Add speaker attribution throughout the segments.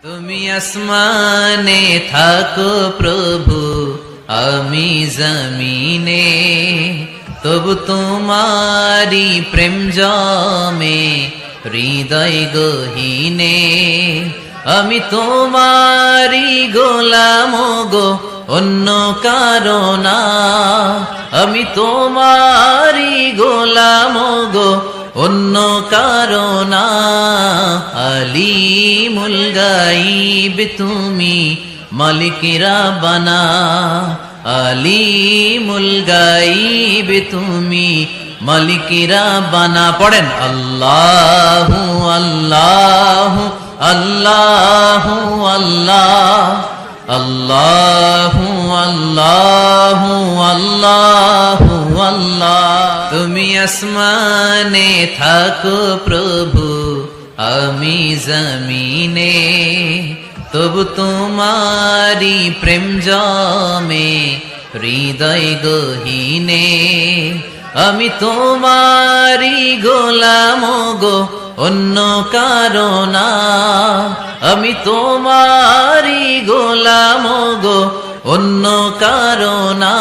Speaker 1: তুমি আসমানে থাকো প্রভু, আমি জমিনে, তবু তোমারি প্রেম জমে হৃদয় গহীনে। আমি তোমারি গোলাম গো, অন্য কারো না। আমি তোমারি গোলাম গো, অন্য কারো না। আলিমুল গাইব তুমি, মালিকেরা বানা। আলিমুল গাইব তুমি, মালিকেরা বানা। পড়েন আল্লাহু আল্লাহু আল্লাহু আল্লাহ, আল্লাহু আল্লাহু আল্লাহু আল্লাহ। তুমি আসমানে থাকো প্রভু, আমি জমিনে, তবু তোমারি প্রেম জমে হৃদয় গহীনে। আমি তোমারি গোলাম গো, অন্য কারো না। আমি তোমারি গোলাম গো, অন্য কারো না।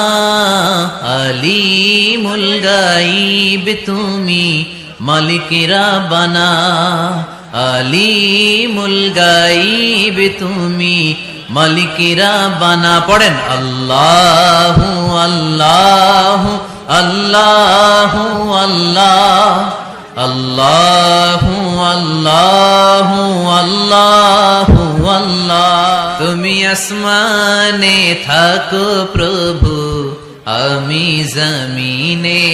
Speaker 1: আলিমুল গাইব তুমি, মালিকেরা বানা। আলিমুল গাইব তুমি, মালিকেরা বানা। পড়েন আল্লাহু আল্লাহু আল্লাহু আল্লাহ, আল্লাহু আল্লাহু আল্লাহু আল্লাহ। তুমি আসমানে থাকো প্রভু, আমি জমিনে,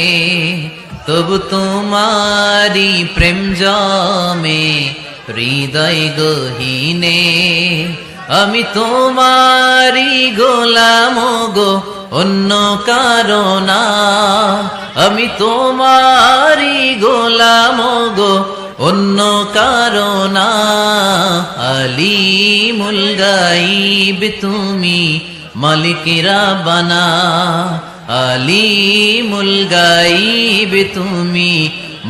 Speaker 1: তবু তোমারি প্রেম জমে হৃদয় গহীনে। আমি তোমারি গোলাম গো, অন্য কারো না। আমি তোমারি গোলাম গো, অন্য কারো না। আলিমুল গাইব তুমি, মালিকেরা বানা। আলিমুল গাইব তুমি,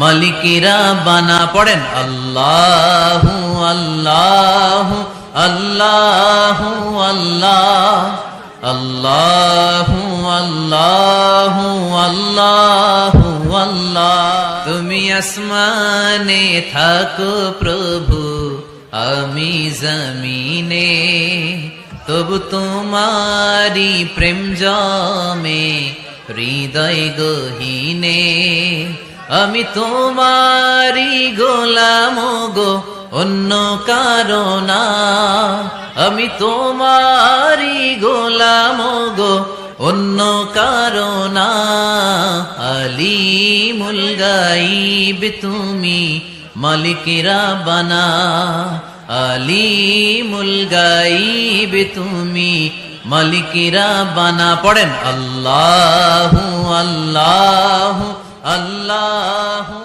Speaker 1: মালিকেরা বানা। পড়েন আল্লাহু আল্লাহু আল্লাহু আল্লাহ, আল্লাহু আল্লাহু আল্লাহু আল্লাহ। তুমি আসমানে থাকো প্রভু, আমি জমিনে, তবু তোমারি প্রেম জমে হৃদয় গহীনে। আমি তোমারি গোলাম গো, অন্য কারো না। আমি তোমারি গোলাম গো, অন্য কারো না। আলিমুল গাইব তুমি, মালিকেরা বানা। আলিমুল গাইব তুমি, মালিকেরা বানা। পড়েন আল্লাহু আল্লাহু আল্লাহু